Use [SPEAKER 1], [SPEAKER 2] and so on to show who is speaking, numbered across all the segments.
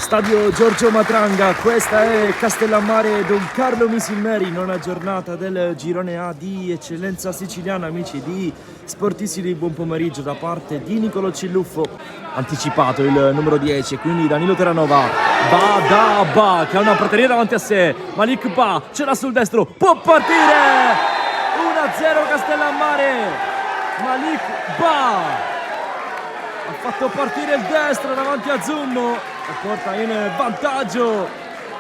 [SPEAKER 1] Stadio Giorgio Matranga, questa è Castellammare Don Carlo Misilmeri, nona giornata del girone A di eccellenza siciliana. Amici di Sportissimi, buon pomeriggio da parte di Niccolò Cilluffo. Anticipato il numero 10, quindi Danilo Terranova. Ba che ha una prateria davanti a sé. Malik Ba ce l'ha sul destro, può partire! 1-0 Castellammare. Malik Ba ha fatto partire il destro davanti a Zummo e porta in vantaggio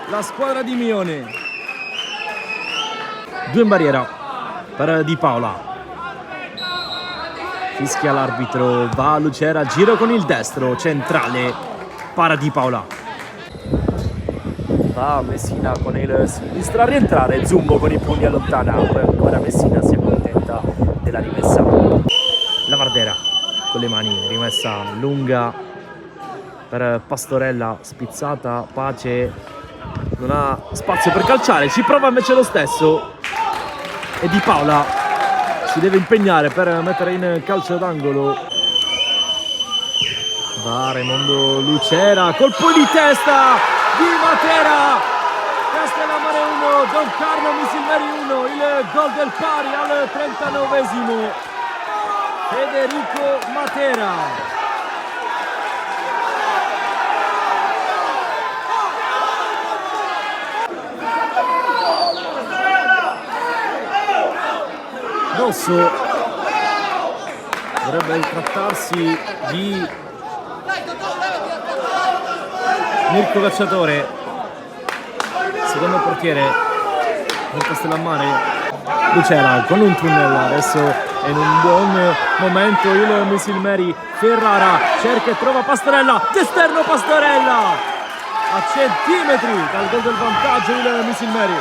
[SPEAKER 1] la squadra di Mione. 2 in barriera per Di Paola. Fischia l'arbitro, va Lucera, giro con il destro, centrale, para Di Paola. Va Messina con il sinistro a rientrare, Zummo con i pugni allontana, poi ancora Messina si accontenta della rimessa. La Vardera con le mani, rimessa lunga per Pastorella, spizzata, Pace non ha spazio per calciare, ci prova invece lo stesso e Di Paola si deve impegnare per mettere in calcio d'angolo. Va Raimondo Lucera, colpo di testa di Matera. Castellammare 1, Don Carlo Misilmeri 1, il gol del pari al 39esimo. Federico Matera. Dosso dovrebbe trattarsi di Mirko Cacciatore, secondo portiere del Castellammare. Lucera con un tunnel, adesso è in un buon momento il Misilmeri. Ferrara cerca e trova Pastorella, d'esterno Pastorella, a centimetri dal gol del vantaggio il Misilmeri.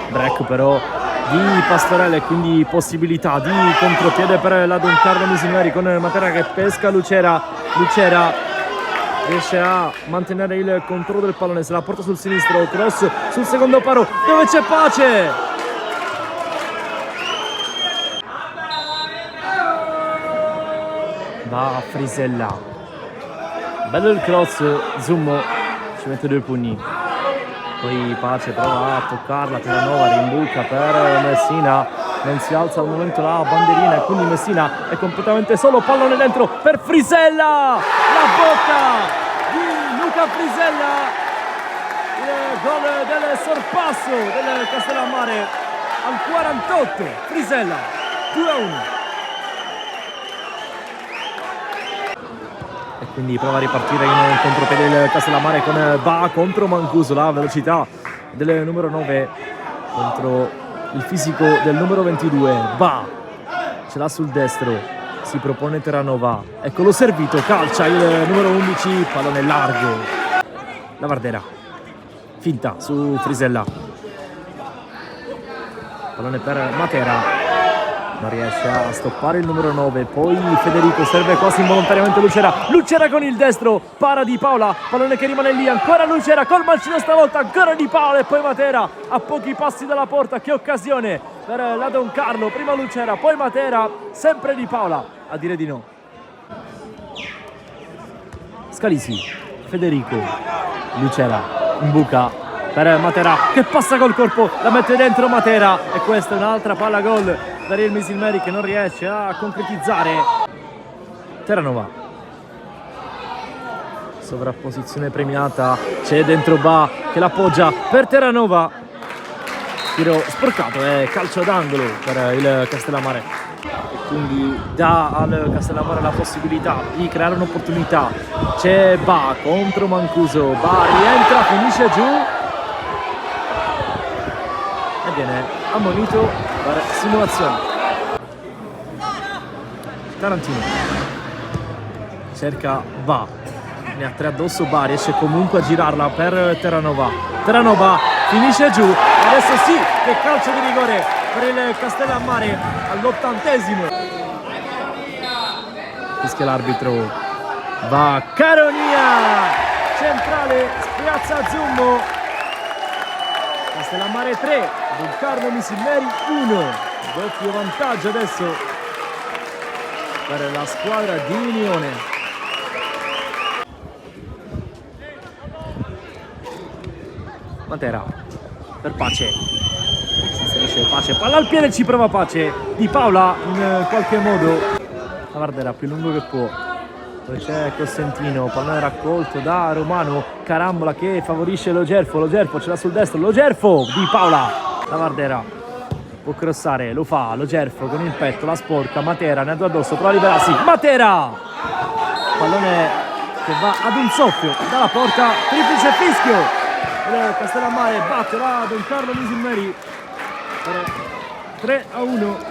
[SPEAKER 1] Break però di Pastorella e quindi possibilità di contropiede per la Don Carlo Misilmeri con Matera che pesca Lucera. Lucera riesce a mantenere il controllo del pallone, se la porta sul sinistro, cross sul secondo paro dove c'è Pace. Va a Frisella, bello il cross, Zummo ci mette 2 pugni, poi Pace prova a toccarla, Terranova rimbuca per Messina, non si alza al momento la bandierina e quindi Messina è completamente solo, pallone dentro per Frisella, la botta di Luca Frisella, il gol del sorpasso del Castellammare al 48, Frisella 2-1. E quindi prova a ripartire in contropiede il Castellammare con Va contro Mancuso, la velocità del numero 9 contro il fisico del numero 22. Va, ce l'ha sul destro, si propone Terranova, eccolo servito, calcia il numero 11, pallone largo. La Vardera, finta su Frisella, pallone per Matera, non riesce a stoppare il numero 9, poi Federico serve quasi involontariamente Lucera, Lucera con il destro, para Di Paola, pallone che rimane lì, ancora Lucera col mancino stavolta, ancora Di Paola e poi Matera a pochi passi dalla porta. Che occasione per la Don Carlo, prima Lucera poi Matera, sempre Di Paola a dire di no. Scalisi, Federico, Lucera in buca per Matera che passa col corpo, la mette dentro Matera e questa è un'altra palla gol per il Misilmeri che non riesce a concretizzare. Terranova, sovrapposizione premiata, c'è dentro Ba che l'appoggia per Terranova, tiro sporcato e calcio d'angolo per il Castellammare e quindi dà al Castellammare la possibilità di creare un'opportunità. C'è Ba contro Mancuso, Ba rientra, finisce giù e viene ammonito per simulazione. Tarantino cerca Va, ne ha 3 addosso, Ba riesce comunque a girarla per Terranova. Terranova finisce giù e adesso sì che calcio di rigore per il Castellammare all'80esimo. Fischia l'arbitro, va Caronia, centrale, spiazza Zummo. Castellammare 3, Don Carlo Misilmeri 1, doppio vantaggio adesso per la squadra di Unione. Matera per Pace, si inserisce Pace, palla al piede, ci prova Pace, Di Paola in qualche modo, la Vardera più lungo che può, dove c'è Costantino, pallone raccolto da Romano, carambola che favorisce Lo Gerfo ce l'ha sul destro, Lo Gerfo, Di Paola, la Vardera può crossare, lo fa, Lo Gerfo con il petto, la sporca, Matera ne ha due addosso, prova a liberarsi, Matera, pallone che va ad un soffio dalla porta, triplice fischio. Castellammare batte la Don Carlo Misilmeri per 3-1.